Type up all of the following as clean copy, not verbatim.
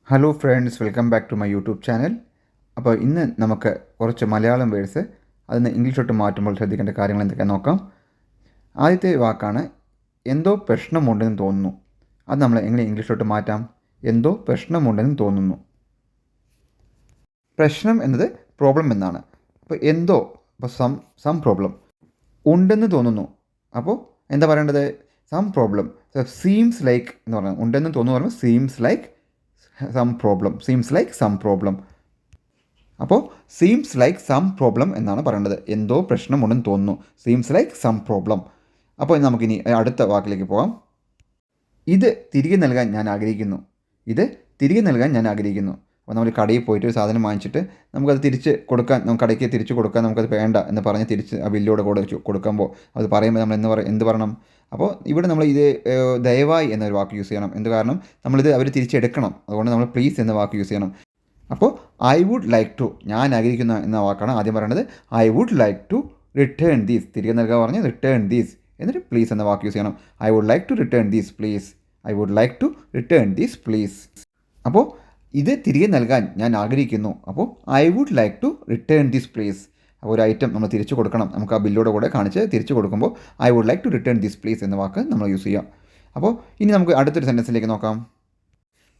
Hello friends, welcome back to my YouTube channel. അപ്പോൾ ഇന്ന് നമുക്ക് കുറച്ച് മലയാളം വേർഡ്സ് അതിന് ഇംഗ്ലീഷോട്ട് മാറ്റുമ്പോൾ ശ്രദ്ധിക്കേണ്ട കാര്യങ്ങൾ എന്തൊക്കെയാണെന്ന് നോക്കാം. ആദ്യത്തെ വാക്കാണ് എന്തോ പ്രശ്നമുണ്ടെന്ന് തോന്നുന്നു. അത് നമ്മൾ എങ്ങനെ ഇംഗ്ലീഷോട്ട് മാറ്റാം? എന്തോ പ്രശ്നമുണ്ടെന്ന് തോന്നുന്നു. പ്രശ്നം എന്നത് പ്രോബ്ലം എന്നാണ്. അപ്പോൾ എന്തോ, അപ്പോൾ സം പ്രോബ്ലം. ഉണ്ടെന്ന് തോന്നുന്നു. അപ്പോൾ എന്താ പറയേണ്ടത്? Some problem. സീംസ് ലൈക്ക് എന്ന് പറഞ്ഞാൽ ഉണ്ടെന്ന് തോന്നുന്നു പറയുമ്പോൾ സീംസ് ലൈക്ക് സം പ്രോബ്ലം. അപ്പോൾ സീംസ് ലൈക്ക് സം പ്രോബ്ലം എന്നാണ് പറയേണ്ടത്. എന്തോ പ്രശ്നമുണ്ടെന്ന് തോന്നുന്നു. Seems like some problem. അപ്പോൾ നമുക്കിനി അടുത്ത വാക്കിലേക്ക് പോകാം. ഇത് തിരികെ നൽകാൻ ഞാൻ ആഗ്രഹിക്കുന്നു. അപ്പോൾ നമ്മൾ കടയിൽ പോയിട്ട് ഒരു സാധനം വാങ്ങിച്ചിട്ട് നമുക്കത് തിരിച്ച് കൊടുക്കാൻ, കടയ്ക്ക് തിരിച്ച് കൊടുക്കാൻ നമുക്കത് വേണ്ട എന്ന് പറഞ്ഞ് തിരിച്ച് ആ ബില്ലോടെ കൂടെ കൊടുക്കുമ്പോൾ അത് പറയുമ്പോൾ നമ്മൾ എന്ത് പറയണം? അപ്പോൾ ഇവിടെ നമ്മൾ ഇത് ദയവായി എന്നൊരു വാക്ക് യൂസ് ചെയ്യണം. എന്ത് കാരണം? നമ്മളിത് അവർ തിരിച്ചെടുക്കണം. അതുകൊണ്ട് നമ്മൾ പ്ലീസ് എന്ന വാക്ക് യൂസ് ചെയ്യണം. അപ്പോൾ ഐ വുഡ് ലൈക്ക് ടു, ഞാൻ ആഗ്രഹിക്കുന്ന എന്ന വാക്കാണ് ആദ്യം പറയേണ്ടത്. I would like to return these, തിരികെ നൽകാൻ പറഞ്ഞ് റിട്ടേൺ ദീസ്, എന്നിട്ട് പ്ലീസ് എന്ന വാക്ക് യൂസ് ചെയ്യണം. I would like to return these please. അപ്പോൾ ഇത് തിരികെ നൽകാൻ ഞാൻ ആഗ്രഹിക്കുന്നു. അപ്പോൾ I would like to return this please. അപ്പോൾ ഒരു ഐറ്റം നമ്മൾ തിരിച്ചു കൊടുക്കണം. നമുക്ക് ആ ബില്ലോടെ കൂടെ കാണിച്ച് തിരിച്ചു കൊടുക്കുമ്പോൾ I would like to return this please എന്ന വാക്ക് നമ്മൾ യൂസ് ചെയ്യാം. അപ്പോൾ ഇനി നമുക്ക് അടുത്തൊരു സെൻറ്റൻസിലേക്ക് നോക്കാം.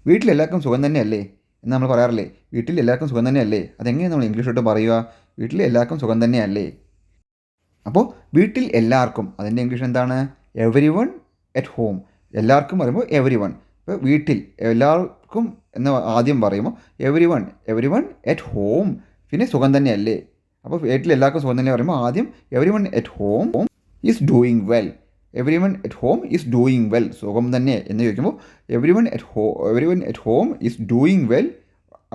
വീട്ടിലെല്ലാവർക്കും സുഖം തന്നെയല്ലേ എന്ന് നമ്മൾ പറയാറില്ലേ? വീട്ടിൽ എല്ലാവർക്കും സുഖം തന്നെയല്ലേ? അതെങ്ങനെ നമ്മൾ ഇംഗ്ലീഷോട്ട് പറയുക? വീട്ടിൽ എല്ലാവർക്കും സുഖം തന്നെയല്ലേ? അപ്പോൾ വീട്ടിൽ എല്ലാവർക്കും, അതിൻ്റെ ഇംഗ്ലീഷ് എന്താണ്? Every one at home. എല്ലാവർക്കും പറയുമ്പോൾ എവരി വൺ. ഇപ്പോൾ വീട്ടിൽ എല്ലാവർക്കും എന്ന് ആദ്യം പറയുമ്പോൾ എവരി വൺ അറ്റ് ഹോം, പിന്നെ സുഖം തന്നെയല്ലേ? അപ്പോൾ വീട്ടിൽ എല്ലാവർക്കും സുഖം തന്നെ പറയുമ്പോൾ ആദ്യം everyone at home is doing well. സുഖം തന്നെ എന്ന് ചോദിക്കുമ്പോൾ everyone at home is doing well.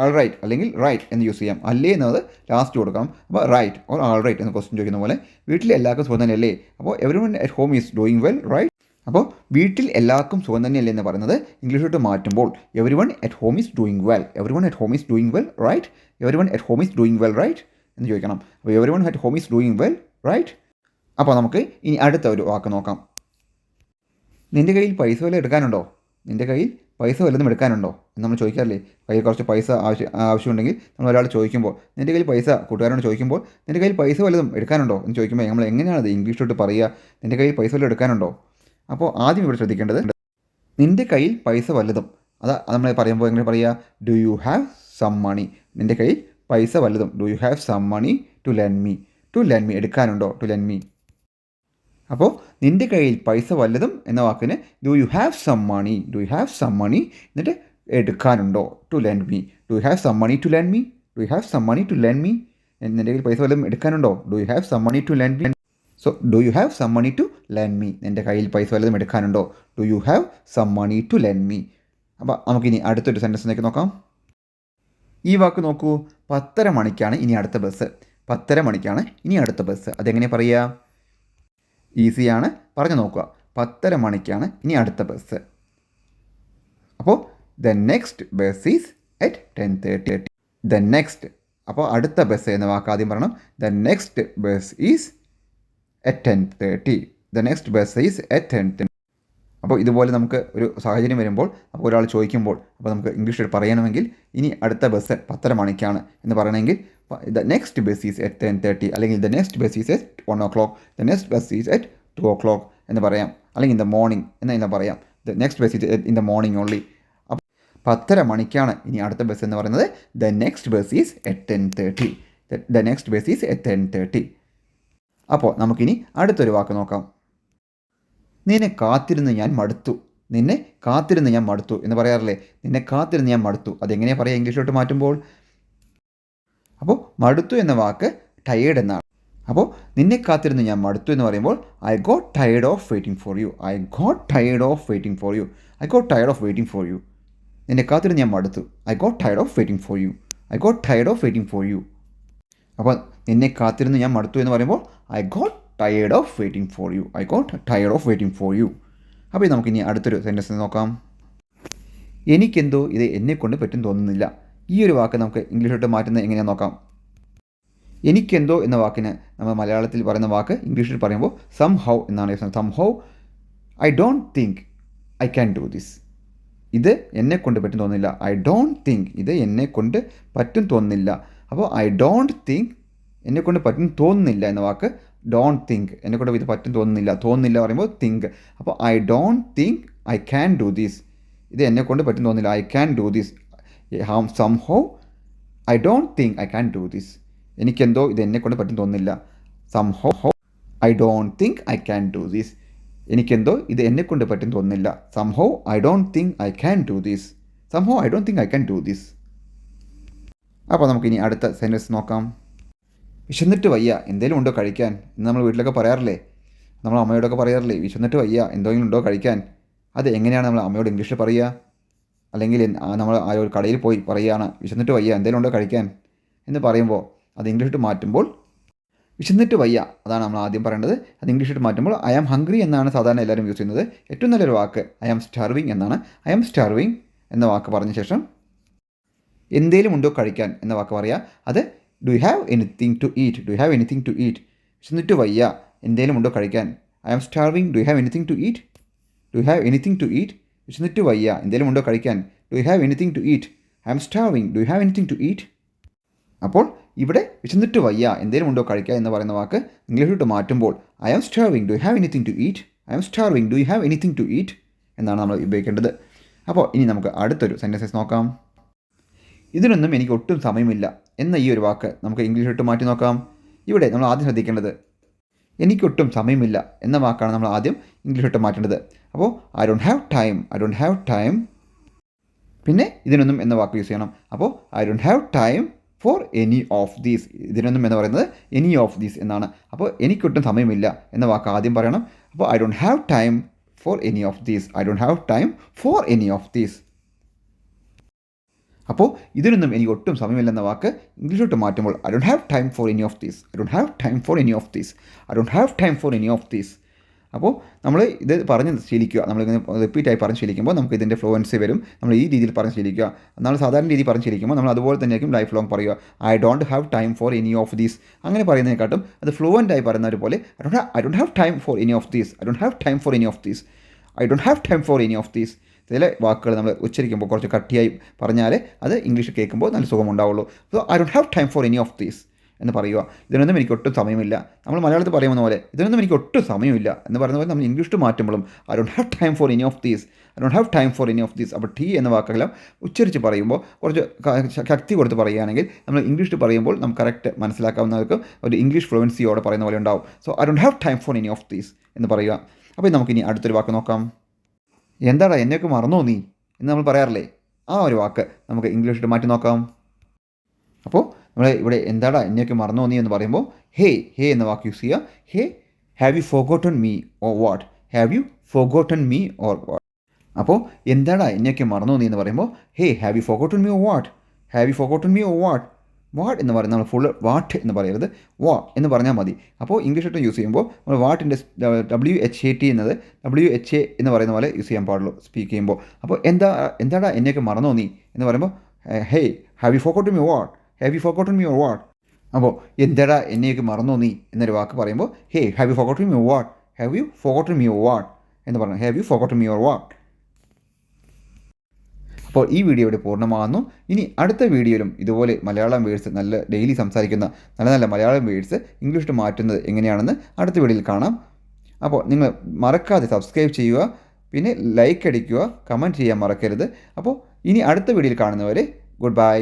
All right അല്ലെങ്കിൽ റൈറ്റ് എന്ന് യൂസ് ചെയ്യാം. അല്ലേ എന്നത് ലാസ്റ്റ് കൊടുക്കണം. അപ്പോൾ റൈറ്റ് ഓർ ആൾ റൈറ്റ് എന്ന് ക്വസ്റ്റ്യൻ ചോദിക്കുന്ന പോലെ വീട്ടിൽ എല്ലാവർക്കും സുഖം തന്നെയല്ലേ? അപ്പോൾ everyone at home is doing well, right. അപ്പോൾ വീട്ടിൽ എല്ലാവർക്കും സുഖം തന്നെയല്ലേ എന്ന് പറയുന്നത് ഇംഗ്ലീഷിലോട്ട് മാറ്റുമ്പോൾ everyone at home is doing well, right. എന്ന് ചോദിക്കണം. അപ്പോൾ everyone at home is doing well, right. അപ്പോൾ നമുക്ക് ഇനി അടുത്ത ഒരു വാക്ക് നോക്കാം. നിൻ്റെ കയ്യിൽ പൈസ വല്ലതും എടുക്കാനുണ്ടോ എന്ന് നമ്മൾ ചോദിക്കാറില്ലേ? കയ്യിൽ കുറച്ച് പൈസ ആവശ്യമുണ്ടെങ്കിൽ നമ്മൾ ഒരാൾ ചോദിക്കുമ്പോൾ നിൻ്റെ കയ്യിൽ പൈസ, കൂട്ടുകാരോട് ചോദിക്കുമ്പോൾ നിൻ്റെ കയ്യിൽ പൈസ വല്ലതും എടുക്കാനുണ്ടോ എന്ന് ചോദിക്കുമ്പോൾ നമ്മൾ എങ്ങനെയാണത് ഇംഗ്ലീഷിലോട്ട് പറയുക? നിൻ്റെ കയ്യിൽ പൈസ വല്ലതും എടുക്കാനുണ്ടോ? അപ്പോൾ ആദ്യം ഇവിടെ ശ്രദ്ധിക്കേണ്ടത് നിൻ്റെ കയ്യിൽ പൈസ വല്ലതും, അത് നമ്മൾ പറയുമ്പോൾ എങ്ങനെ പറയുക? Do you have some money. നിൻ്റെ കയ്യിൽ പൈസ വല്ലതും, do you have some money to lend me. എടുക്കാനുണ്ടോ? To lend me. അപ്പോൾ നിൻ്റെ കയ്യിൽ പൈസ വല്ലതും എന്ന വാക്കിന് do you have some money, എന്നിട്ട് എടുക്കാനുണ്ടോ? To lend me. Do you have some money to lend me. നിൻ്റെ കയ്യിൽ പൈസ വല്ലതും എടുക്കാനുണ്ടോ? Do you have some money to lend me. So do you have some money to lend me. നിൻ്റെ കയ്യിൽ പൈസ വല്ലതും എടുക്കാനുണ്ടോ? Do you have some money to lend me. അപ്പോൾ നമുക്കിനി അടുത്തൊരു സെൻറ്റൻസിലേക്ക് നോക്കാം. ഈ വാക്ക് നോക്കൂ. 10:30 മണിക്കാണ് ഇനി അടുത്ത ബസ്. അതെങ്ങനെ പറയുക? ഈസിയാണ്, പറഞ്ഞു നോക്കുക. 10:30 മണിക്കാണ് ഇനി അടുത്ത ബസ്. അപ്പോൾ the next bus is at 10:30. അപ്പോൾ അടുത്ത ബസ് എന്ന വാക്ക് ആദ്യം പറയണം. The next bus is at 10:30. അപ്പോൾ ഇതുപോലെ നമുക്ക് ഒരു സാഹചര്യം വരുമ്പോൾ, അപ്പോൾ ഒരാൾ ചോദിക്കുമ്പോൾ, അപ്പോൾ നമുക്ക് ഇംഗ്ലീഷിൽ പറയണമെങ്കിൽ ഇനി അടുത്ത ബസ് 10:30 മണിക്കാണ് എന്ന് പറയണമെങ്കിൽ the next bus is at 10:30, അല്ലെങ്കിൽ the next bus is at 1 o'clock, the next bus is at 2 o'clock എന്ന് പറയാം. അല്ലെങ്കിൽ ഇൻ ദ മോർണിംഗ് എന്ന് പറയാം. The next bus is in the morning only. അപ്പോൾ 10:30 മണിക്കാണ് ഇനി അടുത്ത ബസ് എന്ന് പറയുന്നത് the next bus is at 10:30. അപ്പോൾ നമുക്കിനി അടുത്തൊരു വാക്ക് നോക്കാം. നിന്നെ കാത്തിരുന്ന് ഞാൻ മടുത്തു എന്ന് പറയാറില്ലേ? നിന്നെ കാത്തിരുന്ന് ഞാൻ മടുത്തു. അതെങ്ങനെയാണ് പറയുക ഇംഗ്ലീഷിലോട്ട് മാറ്റുമ്പോൾ? അപ്പോൾ മടുത്തു എന്ന വാക്ക് ടയേർഡ് എന്നാണ്. അപ്പോൾ നിന്നെ കാത്തിരുന്ന് ഞാൻ മടുത്തു എന്ന് പറയുമ്പോൾ I got tired of waiting for you. നിന്നെ കാത്തിരുന്ന് ഞാൻ മടുത്തു. I got tired of waiting for you. അപ്പോൾ നിന്നെ കാത്തിരുന്ന് ഞാൻ മടുത്തു എന്ന് പറയുമ്പോൾ I got tired of waiting for you. അപ്പോൾ നമുക്കിനി അടുത്തൊരു സെൻറ്റൻസ് നോക്കാം. എനിക്കെന്തോ ഇത് എന്നെക്കൊണ്ട് പറ്റും തോന്നുന്നില്ല. ഈ ഒരു വാക്ക് നമുക്ക് ഇംഗ്ലീഷിലോട്ട് മാറ്റുന്നത് എങ്ങനെയാണെന്ന് നോക്കാം. എനിക്കെന്തോ എന്ന വാക്കിന് നമ്മൾ മലയാളത്തിൽ പറയുന്ന വാക്ക് ഇംഗ്ലീഷിൽ പറയുമ്പോൾ സംഹൗ എന്നാണ്. Somehow I don't think I can do this. ഇത് എന്നെക്കൊണ്ട് പറ്റും തോന്നുന്നില്ല. ഐ ഡോണ്ട് തിങ്ക് ഇത് എന്നെക്കൊണ്ട് പറ്റും തോന്നുന്നില്ല. അപ്പോൾ ഐ ഡോണ്ട് തിങ്ക് എന്നെക്കൊണ്ട് പറ്റും തോന്നുന്നില്ല എന്ന വാക്ക് ഡോണ്ട് തിങ്ക്, എന്നെക്കൊണ്ട് ഇത് പറ്റും തോന്നുന്നില്ല പറയുമ്പോൾ തിങ്ക്. അപ്പോൾ I don't think I can do this, ഇത് എന്നെക്കൊണ്ട് പറ്റും തോന്നുന്നില്ല. I can do this. Somehow I don't think I can do this, എനിക്കെന്തോ ഇത് എന്നെക്കൊണ്ട് പറ്റും തോന്നുന്നില്ല. Somehow I don't think I can do this, എനിക്കെന്തോ ഇത് എന്നെക്കൊണ്ട് പറ്റും തോന്നുന്നില്ല. Somehow I don't think I can do this. Somehow I don't think I can do this. അപ്പോൾ നമുക്കിനി അടുത്ത സെൻറ്റൻസ് നോക്കാം. വിശന്നിട്ട് വയ്യ, എന്തെങ്കിലും ഉണ്ടോ കഴിക്കാൻ എന്ന് നമ്മൾ വീട്ടിലൊക്കെ പറയാറില്ലേ, നമ്മൾ അമ്മയോടൊക്കെ പറയാറില്ലേ, വിശന്നിട്ട് വയ്യ എന്തെങ്കിലും ഉണ്ടോ കഴിക്കാൻ. അത് എങ്ങനെയാണ് നമ്മൾ അമ്മയോട് ഇംഗ്ലീഷിൽ പറയുക? അല്ലെങ്കിൽ നമ്മൾ ആ ഒരു കടയിൽ പോയി പറയുകയാണ് വിശന്നിട്ട് വയ്യ എന്തെങ്കിലും ഉണ്ടോ കഴിക്കാൻ എന്ന് പറയുമ്പോൾ അത് ഇംഗ്ലീഷിട്ട് മാറ്റുമ്പോൾ വിശന്നിട്ട് വയ്യ, അതാണ് നമ്മൾ ആദ്യം പറയേണ്ടത്. അത് ഇംഗ്ലീഷിട്ട് മാറ്റുമ്പോൾ ഐ ആം ഹംഗ്രി എന്നാണ് സാധാരണ എല്ലാവരും യൂസ് ചെയ്യുന്നത്. ഏറ്റവും നല്ലൊരു വാക്ക് ഐ ആം സ്റ്റാർവിങ് എന്നാണ്. ഐ ആം സ്റ്റാർവിങ് എന്ന വാക്ക് പറഞ്ഞ ശേഷം എന്തേലും ഉണ്ടോ കഴിക്കാൻ എന്ന വാക്ക് പറയുക. അത് do you have anything to eat, do you have anything to eat. വിശന്നിട്ട് വയ്യ എന്തേലും ഉണ്ടോ കഴിക്കാൻ. I am starving, do you have anything to eat, do you have anything to eat. വിശന്നിട്ട് വയ്യ എന്തേലും ഉണ്ടോ കഴിക്കാൻ. Do you have anything to eat. I am starving, do you have anything to eat. അപ്പോൾ ഇവിടെ വിശന്നിട്ട് വയ്യ എന്തെങ്കിലും ഉണ്ടോ കഴിക്കുക എന്ന് പറയുന്ന വാക്ക് ഇംഗ്ലീഷിലോട്ട് മാറ്റുമ്പോൾ I am starving, do you have anything to eat. I am starving, do you have anything to eat എന്നാണ് നമ്മൾ ഉപയോഗിക്കേണ്ടത്. അപ്പോൾ ഇനി നമുക്ക് അടുത്തൊരു സെൻറ്റൻസസ് നോക്കാം. ഇതിനൊന്നും എനിക്ക് ഒട്ടും സമയമില്ല എന്ന ഈ ഒരു വാക്ക് നമുക്ക് ഇംഗ്ലീഷിലോട്ട് മാറ്റി നോക്കാം. ഇവിടെ നമ്മൾ ആദ്യം ശ്രദ്ധിക്കേണ്ടത് എനിക്കൊട്ടും സമയമില്ല എന്ന വാക്കാണ് നമ്മൾ ആദ്യം ഇംഗ്ലീഷിലോട്ട് മാറ്റേണ്ടത്. അപ്പോൾ I don't have time, I don't have time, പിന്നെ ഇതിനൊന്നും എന്ന വാക്ക് യൂസ് ചെയ്യണം. അപ്പോൾ I don't have time for any of these. ഇതിനൊന്നും എന്ന് പറയുന്നത് എനി ഓഫ് ദീസ് എന്നാണ്. അപ്പോൾ എനിക്കൊട്ടും സമയമില്ല എന്ന വാക്ക് ആദ്യം പറയണം. അപ്പോൾ I don't have time for any of these, I don't have time for any of these. അപ്പോൾ ഇതിനൊന്നും എനിക്ക് ഒട്ടും സമയമില്ലെന്ന വാക്ക് ഇംഗ്ലീഷിലോട്ട് മാറ്റുമ്പോൾ I don't have time for any of these, I don't have time for any of these, I don't have time for any of these. അപ്പോൾ നമ്മൾ ഇത് പറഞ്ഞ് ശീലിക്കുക. നമ്മളിങ്ങനെ റിപ്പീറ്റായി പറഞ്ഞ് ശീലിക്കുമ്പോൾ നമുക്ക് ഇതിൻ്റെ ഫ്ലുവൻസി വരും. നമ്മൾ ഈ രീതിയിൽ പറഞ്ഞ് ശീലിക്കുക. നമ്മൾ സാധാരണ രീതിയിൽ പറഞ്ഞ് ശീലിക്കുമ്പോൾ നമ്മൾ അതുപോലെ തന്നെയായിരിക്കും ലൈഫ് ലോങ് പറയുക. I don't have time for any of these അങ്ങനെ പറയുന്നതിനെക്കാട്ടും അത് ഫ്ലുവൻ്റായി പറയുന്നവർ പോലെ I don't have time for any of these, I don't have time for any of these, I don't have time for any of these. ചില വാക്കുകൾ നമ്മൾ ഉച്ചരിക്കുമ്പോൾ കുറച്ച് കട്ടിയായി പറഞ്ഞാൽ അത് ഇംഗ്ലീഷ് കേൾക്കുമ്പോൾ നല്ല സുഖമുണ്ടാവുള്ളൂ. So I don't have time for any of these എന്ന് പറയുക. ഇതിനൊന്നും എനിക്ക് ഒട്ടും സമയമില്ല. നമ്മൾ മലയാളത്തിൽ പറയുന്ന പോലെ ഇതിനൊന്നും എനിക്ക് ഒട്ടും സമയമില്ല എന്ന് പറയുന്ന പോലെ നമ്മൾ ഇംഗ്ലീഷിൽ മാറ്റുമ്പോഴും I don't have time for any of these, I don't have time for any of these. അപ്പോൾ ടി എന്ന വാക്കെല്ലാം ഉച്ചരിച്ച് പറയുമ്പോൾ കുറച്ച് ശക്തി കൊടുത്ത് പറയുകയാണെങ്കിൽ നമ്മൾ ഇംഗ്ലീഷിൽ പറയുമ്പോൾ നമുക്ക് കറക്റ്റ് മനസ്സിലാക്കാവുന്നവർക്ക് ഒരു ഇംഗ്ലീഷ് ഫ്ലുവൻസിയോടെ പറയുന്ന പോലെ ഉണ്ടാവും. So I don't have time for any of these എന്ന് പറയുക. അപ്പോൾ നമുക്കിനി അടുത്തൊരു വാക്ക് നോക്കാം. എന്താടാ എന്നെയൊക്കെ മറന്നോ നീ എന്ന് നമ്മൾ പറയാറില്ലേ, ആ ഒരു വാക്ക് നമുക്ക് ഇംഗ്ലീഷിൽ മാറ്റി നോക്കാം. അപ്പോൾ നമ്മൾ ഇവിടെ എന്താടാ എന്നെയൊക്കെ മറന്നോ നീ എന്ന് പറയുമ്പോൾ ഹേ എന്ന വാക്ക് യൂസ് ചെയ്യുക. Hey have you forgotten me or what, have you forgotten me or what. അപ്പോൾ എന്താടാ എന്നെയൊക്കെ മറന്നോ നീ എന്ന് പറയുമ്പോൾ hey have you forgotten me or what, have you forgotten me or what. What എന്ന് പറയുന്നത് നമ്മൾ ഫുൾ വാട്ട് എന്ന് പറയരുത്, വാ എന്ന് പറഞ്ഞാൽ മതി. അപ്പോൾ ഇംഗ്ലീഷിട്ട് യൂസ് ചെയ്യുമ്പോൾ നമ്മൾ വാട്ടിൻ്റെ WHAT എന്നത് WHA എന്ന് പറയുന്ന പോലെ യൂസ് ചെയ്യാൻ പാടുള്ളൂ സ്പീക്ക് ചെയ്യുമ്പോൾ. അപ്പോൾ എന്താടാ എന്നെയൊക്കെ മറന്നോ നീ എന്ന് പറയുമ്പോൾ hey have you forgotten me what, have you forgotten me or what. അപ്പോൾ എന്താടാ എന്നെയൊക്കെ മറന്നോ നീ എന്നൊരു വാക്ക് പറയുമ്പോൾ hey have you forgotten me or what, have you forgotten me or what എന്ന് പറഞ്ഞു, have you forgotten me or what. അപ്പോൾ ഈ വീഡിയോ ഇവിടെ പൂർണ്ണമാകുന്നു. ഇനി അടുത്ത വീഡിയോയിലും ഇതുപോലെ മലയാളം വേർഡ്സ് നല്ല ഡെയിലി സംസാരിക്കുന്ന നല്ല നല്ല മലയാളം വേർഡ്സ് ഇംഗ്ലീഷിൽ മാറ്റുന്നത് എങ്ങനെയാണെന്ന് അടുത്ത വീഡിയോയിൽ കാണാം. അപ്പോൾ നിങ്ങൾ മറക്കാതെ സബ്സ്ക്രൈബ് ചെയ്യുക, പിന്നെ ലൈക്ക് അടിക്കുക, കമൻറ്റ് ചെയ്യാൻ മറക്കരുത്. അപ്പോൾ ഇനി അടുത്ത വീഡിയോയിൽ കാണുന്നവരെ ഗുഡ് ബൈ.